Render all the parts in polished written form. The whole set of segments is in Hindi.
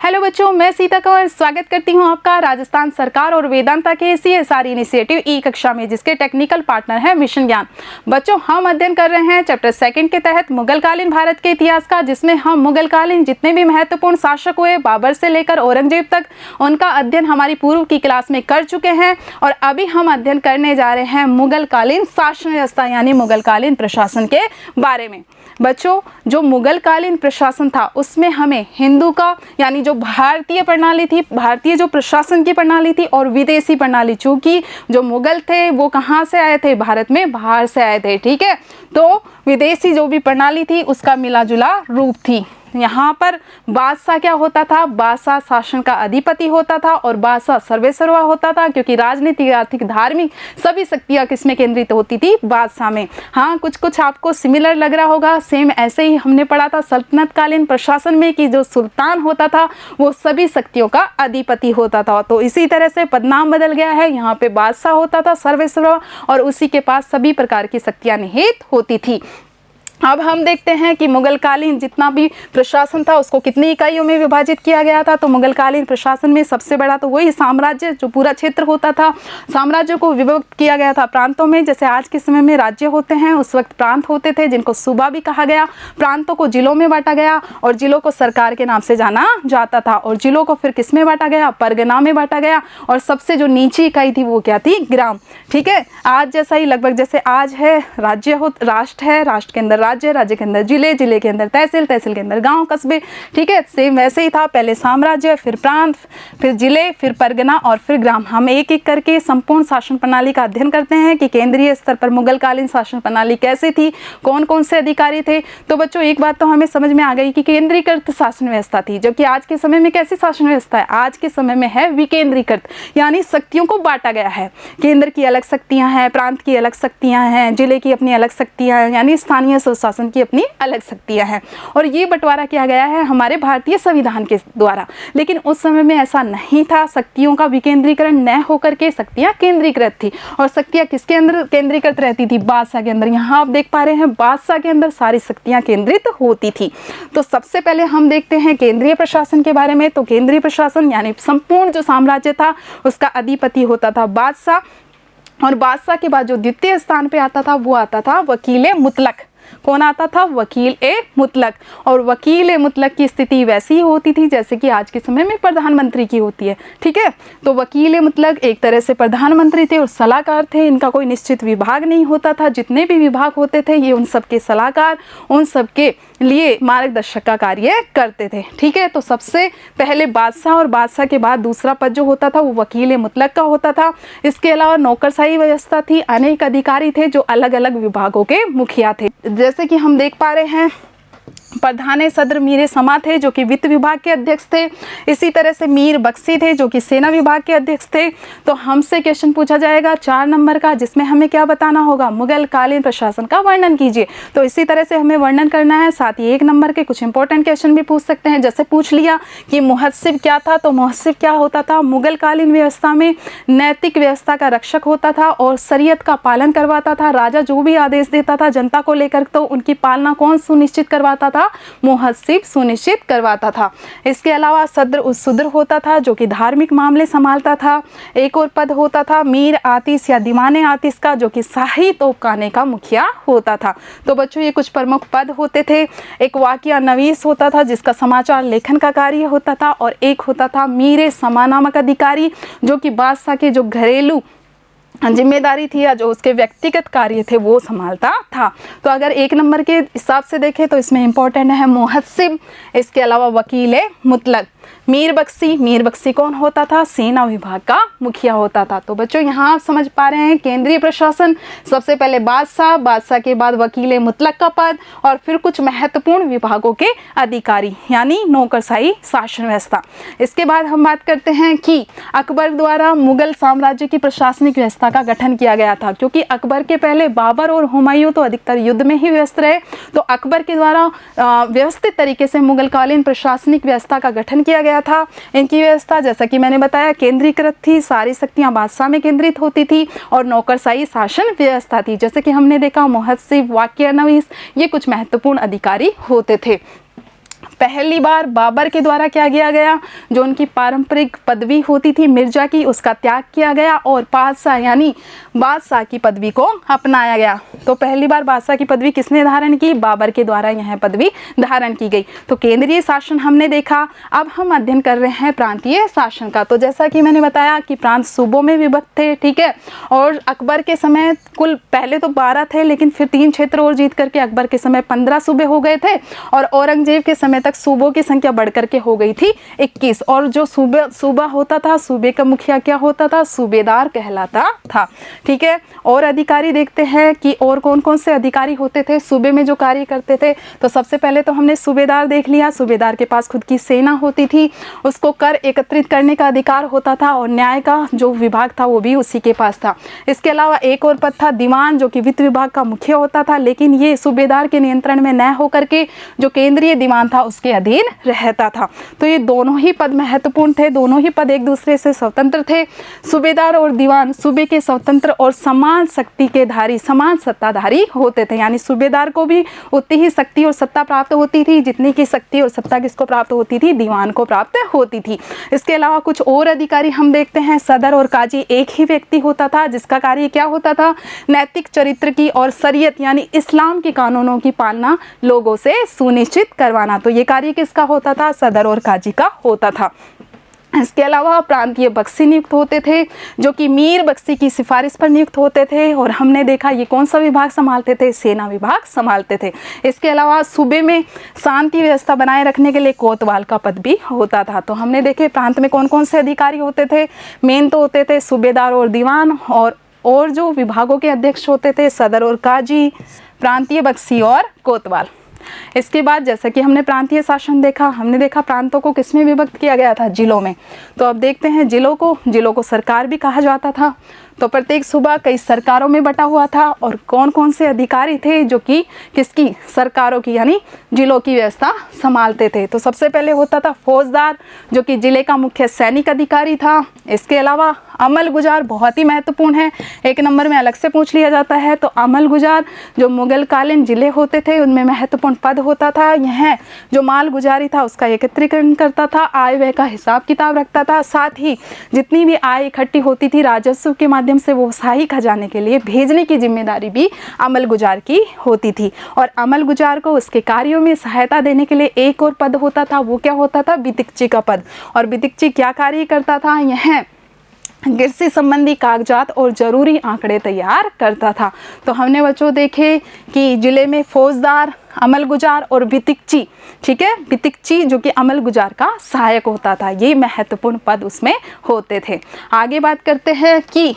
हेलो बच्चों, मैं सीता कंवर स्वागत करती हूं आपका राजस्थान सरकार और वेदांता के CSR इनिशिएटिव ई कक्षा में, जिसके टेक्निकल पार्टनर है मिशन ज्ञान। बच्चों, हम अध्ययन कर रहे हैं चैप्टर 2 के तहत मुगलकालीन भारत के इतिहास का, जिसमें हम मुगलकालीन जितने भी महत्वपूर्ण शासक हुए बाबर से लेकर औरंगजेब तक, उनका अध्ययन हमारी पूर्व की क्लास में कर चुके हैं। और अभी हम अध्ययन करने जा रहे हैं मुगलकालीन शासन व्यवस्था यानी मुगलकालीन प्रशासन के बारे में। बच्चों, जो मुगलकालीन प्रशासन था उसमें हमें हिंदू का यानी जो भारतीय प्रणाली थी, भारतीय जो प्रशासन की प्रणाली थी, और विदेशी प्रणाली, चूंकि जो मुगल थे वो कहाँ से आए थे, भारत में बाहर से आए थे। ठीक है, तो विदेशी जो भी प्रणाली थी उसका मिला जुला रूप थी। यहाँ पर बादशाह क्या होता था, बादशाह शासन का अधिपति होता था और बादशाह सर्वेसर्वा होता था, क्योंकि राजनीतिक, आर्थिक, धार्मिक सभी शक्तियाँ किसमें केंद्रित होती थी, बादशाह में। हाँ, कुछ कुछ आपको सिमिलर लग रहा होगा, सेम ऐसे ही हमने पढ़ा था सल्तनत कालीन प्रशासन में कि जो सुल्तान होता था वो सभी शक्तियों का अधिपति होता था। तो इसी तरह से पदनाम बदल गया है, यहाँ पे बादशाह होता था सर्वेसर्वा और उसी के पास सभी प्रकार की शक्तियाँ निहित होती थी। अब हम देखते हैं कि मुगलकालीन जितना भी प्रशासन था उसको कितनी इकाइयों में विभाजित किया गया था। तो मुगलकालीन प्रशासन में सबसे बड़ा तो वही साम्राज्य, जो पूरा क्षेत्र होता था, साम्राज्य को विभक्त किया गया था प्रांतों में। जैसे आज के समय में राज्य होते हैं, उस वक्त प्रांत होते थे जिनको सूबा भी कहा गया। प्रांतों को जिलों में बांटा गया और जिलों को सरकार के नाम से जाना जाता था, और जिलों को फिर किस में बांटा गया, परगना में बांटा गया। और सबसे जो नीची इकाई थी वो क्या थी, ग्राम। ठीक है, आज जैसा ही लगभग जैसे आज है राज्य हो, राष्ट्र है, राष्ट्र के अंदर राज्य, राज्य के अंदर जिले, जिले के अंदर तहसील, तहसील के अंदर गांव, कस्बे। ठीक है, सेम वैसे ही था, पहले साम्राज्य, फिर प्रांत, फिर जिले, फिर परगना और फिर ग्राम। हम एक एक करके संपूर्ण शासन प्रणाली का अध्ययन करते हैं कि केंद्रीय स्तर पर मुगलकालीन शासन प्रणाली कैसे थी, कौन कौन से अधिकारी थे। तो बच्चों, एक बात तो हमें समझ में आ गई कि केंद्रीकृत शासन व्यवस्था थी, जबकि आज के समय में कैसी शासन व्यवस्था है, आज के समय में है विकेंद्रीकृत, यानी शक्तियों को बांटा गया है। केंद्र की अलग शक्तियां हैं, प्रांत की अलग शक्तियां हैं, जिले की अपनी अलग शक्तियां हैं, यानी स्थानीय स्वशासन की अपनी अलग शक्तियां हैं। और ये बंटवारा किया गया है हमारे भारतीय संविधान के द्वारा। लेकिन उस समय में ऐसा नहीं था, शक्तियों का विकेंद्रीकरण न होकर के शक्तियां केंद्रीकृत थी। और शक्तियां किसके अंदर केंद्रीकृत रहती थी, बादशाह के अंदर। यहाँ आप देख पा रहे हैं बादशाह के अंदर सारी शक्तियां केंद्रित होती थी। तो सबसे पहले हम देखते हैं केंद्रीय प्रशासन के बारे में। तो केंद्रीय प्रशासन यानी संपूर्ण जो साम्राज्य था उसका अधिपति होता था बादशाह, और बादशाह के बाद जो द्वितीय स्थान पे आता था वो आता था वकील मुतलक। कौन आता था, वकील ए मुतलक। और वकील ए मुतलक की स्थिति वैसी ही होती थी जैसे कि आज के समय में प्रधानमंत्री की होती है। ठीक है, तो वकील ए मुतलक एक तरह से प्रधानमंत्री थे और सलाहकार थे। इनका कोई निश्चित विभाग नहीं होता था, जितने भी विभाग होते थे ये उन सबके सलाहकार, उन सबके लिए मार्गदर्शक का कार्य करते थे। ठीक है, तो सबसे पहले बादशाह और बादशाह के बाद दूसरा पद जो होता था वो वकील ए मुतलक का होता था। इसके अलावा नौकरशाही व्यवस्था थी, अनेक अधिकारी थे जो अलग अलग विभागों के मुखिया थे। जैसे कि हम देख पा रहे हैं प्रधान सदर मीर समा थे जो कि वित्त विभाग के अध्यक्ष थे। इसी तरह से मीर बख्शी थे जो कि सेना विभाग के अध्यक्ष थे। तो हमसे क्वेश्चन पूछा जाएगा 4 नंबर का, जिसमें हमें क्या बताना होगा, मुगलकालीन प्रशासन का वर्णन कीजिए। तो इसी तरह से हमें वर्णन करना है। साथ ही 1 नंबर के कुछ इंपॉर्टेंट क्वेश्चन भी पूछ सकते हैं। जैसे पूछ लिया कि मुहस्सिब क्या था, तो मुहस्सिब क्या होता था, मुगलकालीन व्यवस्था में नैतिक व्यवस्था का रक्षक होता था और शरीयत का पालन करवाता था। राजा जो भी आदेश देता था जनता को लेकर, तो उनकी पालना कौन सुनिश्चित करवाता था, मुहस्सिब सुनिश्चित करवाता था। इसके अलावा सद्र उस सुद्र होता था जो कि धार्मिक मामले संभालता था। एक और पद होता था मीर आतिश या दीवाने आतिश का, जो कि शाही तोपखाने का मुखिया होता था। तो बच्चों, ये कुछ प्रमुख पद होते थे। एक वाकिया नवीस होता था जिसका समाचार लेखन का कार्य होता था, और एक होता था मीर समा नामक अधिकारी जो कि बादशाह के जो घरेलू जिम्मेदारी थी या जो उसके व्यक्तिगत कार्य थे वो संभालता था। तो अगर 1 नंबर के हिसाब से देखें तो इसमें इंपॉर्टेंट है मुहस्सिब, इसके अलावा वकील मुतलक। मीर बख्शी कौन होता था, सेना विभाग का मुखिया होता था। तो बच्चों, यहाँ आप समझ पा रहे हैं केंद्रीय प्रशासन, सबसे पहले बादशाह, बादशाह के बाद वकील मुतलक का पद, और फिर कुछ महत्वपूर्ण विभागों के अधिकारी यानी नौकरशाही शासन व्यवस्था। इसके बाद हम बात करते हैं कि अकबर द्वारा मुगल साम्राज्य की प्रशासनिक व्यवस्था का गठन किया गया था, क्योंकि अकबर के पहले बाबर और हुमायूं तो अधिकतर युद्ध में ही व्यस्त रहे। तो अकबर के द्वारा व्यवस्थित तरीके से मुगलकालीन प्रशासनिक व्यवस्था का गठन किया गया था। इनकी व्यवस्था जैसा कि मैंने बताया केंद्रीकृत थी, सारी शक्तियां बादशाह में केंद्रित होती थी, और नौकरशाही शासन व्यवस्था थी। जैसे कि हमने देखा मुहस्सिब, वाकिया नवीस, ये कुछ महत्वपूर्ण अधिकारी होते थे। पहली बार बाबर के द्वारा क्या किया गया, जो उनकी पारंपरिक पदवी होती थी मिर्जा की, उसका त्याग किया गया और पातशाह यानी बादशाह की पदवी को अपनाया गया। तो पहली बार बादशाह की पदवी किसने धारण की, बाबर के द्वारा यह पदवी धारण की गई। तो केंद्रीय शासन हमने देखा। अब हम अध्ययन कर रहे हैं प्रांतीय शासन का। तो जैसा कि मैंने बताया कि प्रांत सूबों में विभक्त थे, ठीक है, और अकबर के समय कुल पहले तो 12 थे, लेकिन फिर 3 क्षेत्र और जीत करके अकबर के समय 15 सूबे हो गए थे और औरंगजेब के समय तक सूबों की संख्या बढ़ करके हो गई थी 21। और जो सूबा होता था, सूबे का मुखिया क्या होता था, सूबेदार कहलाता था, ठीक है। और अधिकारी देखते हैं कि और कौन कौन से अधिकारी होते थे सूबे में जो कार्य करते थे। तो सबसे पहले तो हमने सूबेदार देख लिया। सूबेदार के पास खुद की सेना होती थी, उसको कर एकत्रित करने का अधिकार होता था और न्याय का जो विभाग था वो भी उसी के पास था। इसके अलावा एक और पद था दीवान, जो कि वित्त विभाग का मुख्य होता था, लेकिन ये सूबेदार के नियंत्रण में न होकर के जो केंद्रीय दीवान था उसके अधीन रहता था। तो ये दोनों ही पद महत्वपूर्ण थे, दोनों ही पद एक दूसरे से स्वतंत्र थे। सूबेदार और दीवान सूबे के स्वतंत्र और समान शक्ति के धारी, समान सत्ताधारी होते थे, यानी सूबेदार को भी उतनी ही शक्ति और सत्ता प्राप्त होती थी जितनी की शक्ति और सत्ता किसको प्राप्त होती थी, दीवान को प्राप्त होती थी। इसके अलावा कुछ और अधिकारी हम देखते हैं। सदर और काजी एक ही व्यक्ति होता था, जिसका कार्य क्या होता था, नैतिक चरित्र की और शरीयत यानी इस्लाम के कानूनों की पालना लोगों से सुनिश्चित करवाना। तो ये कार्य किसका होता था, सदर और काजी का होता था। इसके अलावा प्रांतीय बख्शी नियुक्त होते थे, जो कि मीर बख्शी की सिफारिश पर नियुक्त होते थे। और हमने देखा ये कौन सा विभाग संभालते थे, सेना विभाग संभालते थे। इसके अलावा सूबे में शांति व्यवस्था बनाए रखने के लिए कोतवाल का पद भी होता था। तो हमने देखे प्रांत में कौन कौन से अधिकारी होते थे। मेन तो होते थे सूबेदार और दीवान, और जो विभागों के अध्यक्ष होते थे सदर और काजी, प्रांतीय बख्शी और कोतवाल। इसके बाद जैसा कि हमने प्रांतीय शासन देखा, हमने देखा प्रांतों को किसमें विभक्त किया गया था, जिलों में। तो अब देखते हैं जिलों को सरकार भी कहा जाता था। तो प्रत्येक सूबा कई सरकारों में बटा हुआ था और कौन कौन से अधिकारी थे जो कि किसकी, सरकारों की यानी जिलों की व्यवस्था संभालते थे। तो सबसे पहले होता था फौजदार, जो कि जिले का मुख्य सैनिक अधिकारी था। इसके अलावा अमल गुजार बहुत ही महत्वपूर्ण है, 1 नंबर में अलग से पूछ लिया जाता है। तो अमल गुजार जो मुगल कालीन जिले होते थे उनमें महत्वपूर्ण पद होता था। यह जो माल गुजारी था उसका एकत्रीकरण करता था, आय व्यय का हिसाब किताब रखता था। साथ ही जितनी भी आय इकट्ठी होती थी राजस्व के माध्यम से वो शाही खजाने के लिए भेजने की जिम्मेदारी भी अमल गुजार की होती थी। और अमल गुजार को उसके कार्यों में सहायता देने के लिए एक और पद होता था, वो क्या होता था, बितिकची का पद। और बितिकची क्या कार्य करता था, यह कृषि संबंधी कागजात और ज़रूरी आंकड़े तैयार करता था। तो हमने बच्चों देखे कि जिले में फौजदार, अमल गुजार और बितिकची, ठीक है, बितिकची जो कि अमल गुजार का सहायक होता था, ये महत्वपूर्ण पद उसमें होते थे। आगे बात करते हैं कि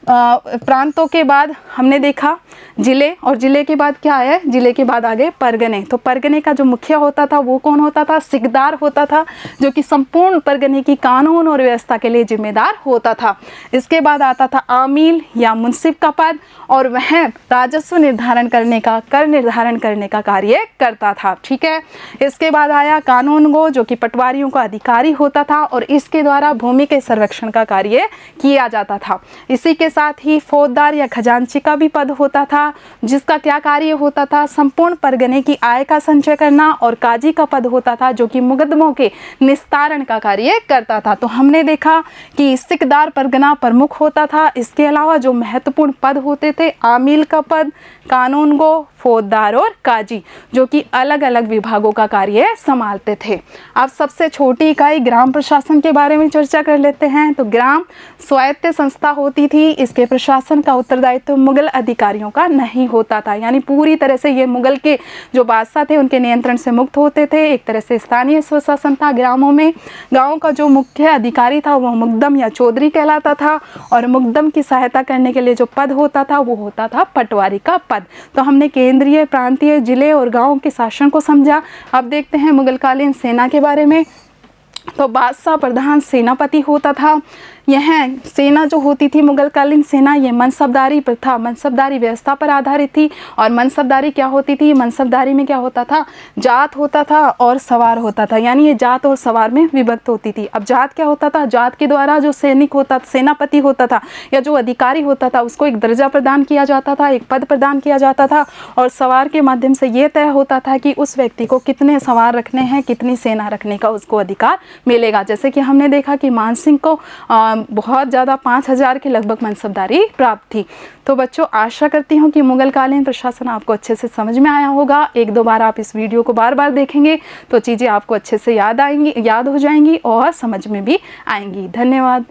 प्रांतों के बाद हमने देखा जिले, और जिले के बाद क्या है, जिले के बाद आगे परगने। तो परगने का जो मुखिया होता था वो कौन होता था, सिकदार होता था, जो कि संपूर्ण परगने की कानून और व्यवस्था के लिए जिम्मेदार होता था। इसके बाद आता था आमील या मुंसिफ का पद, और वह राजस्व निर्धारण करने का, कर निर्धारण करने का कार्य करता था, ठीक है। इसके बाद आया कानूनगो, जो कि पटवारियों का अधिकारी होता था और इसके द्वारा भूमि के संरक्षण का कार्य किया जाता था। इसी के साथ ही फौजदार या खजांची का भी पद होता था, जिसका क्या कार्य होता था, संपूर्ण परगने की आय का संचय करना। और काजी का पद होता था, जो कि मुकदमों के निस्तारण का कार्य करता था। तो हमने देखा कि सिकदार परगना प्रमुख होता था। इसके अलावा जो महत्वपूर्ण पद होते थे, आमील का पद, कानूनगो, फौजदार और काजी, जो कि अलग अलग विभागों का कार्य संभालते थे। अब सबसे छोटी इकाई ग्राम प्रशासन के बारे में चर्चा कर लेते हैं। तो ग्राम स्वायत्त संस्था होती थी, इसके प्रशासन का उत्तरदायित्व मुगल अधिकारियों का नहीं होता था, यानी पूरी तरह से ये मुगल के जो बादशाह थे उनके नियंत्रण से मुक्त होते थे। एक तरह से स्थानीय स्वशासन था ग्रामों में। गाँव का जो मुख्य अधिकारी था वह मुकदम या चौधरी कहलाता था, और मुकदम की सहायता करने के लिए जो पद होता था वो होता था पटवारी का पद। तो हमने केंद्रीय, प्रांतीय, जिले और गाँव के शासन को समझा। अब देखते हैं मुगलकालीन सेना के बारे में। तो बादशाह प्रधान सेनापति होता था। यह सेना जो होती थी मुगलकालीन सेना, ये मनसबदारी प्रथा, मनसबदारी व्यवस्था पर आधारित थी। और मनसबदारी क्या होती थी? मनसबदारी में क्या होता था? जात होता था और सवार होता था, यानी ये जात और सवार में विभक्त होती थी। अब जात क्या होता था? जात के द्वारा जो सैनिक होता, सेनापति होता था या जो अधिकारी होता था, उसको एक दर्जा प्रदान किया जाता था, एक पद प्रदान किया जाता था। और सवार के माध्यम से ये तय होता था कि उस व्यक्ति को कितने सवार रखने हैं, कितनी सेना रखने का उसको अधिकार मिलेगा। जैसे कि हमने देखा कि मान सिंह को बहुत ज़्यादा 5000 के लगभग मनसबदारी प्राप्त थी। तो बच्चों, आशा करती हूँ कि मुगलकालीन प्रशासन आपको अच्छे से समझ में आया होगा। एक दो बार आप इस वीडियो को बार बार देखेंगे तो चीज़ें आपको अच्छे से याद हो जाएंगी और समझ में भी आएंगी। धन्यवाद।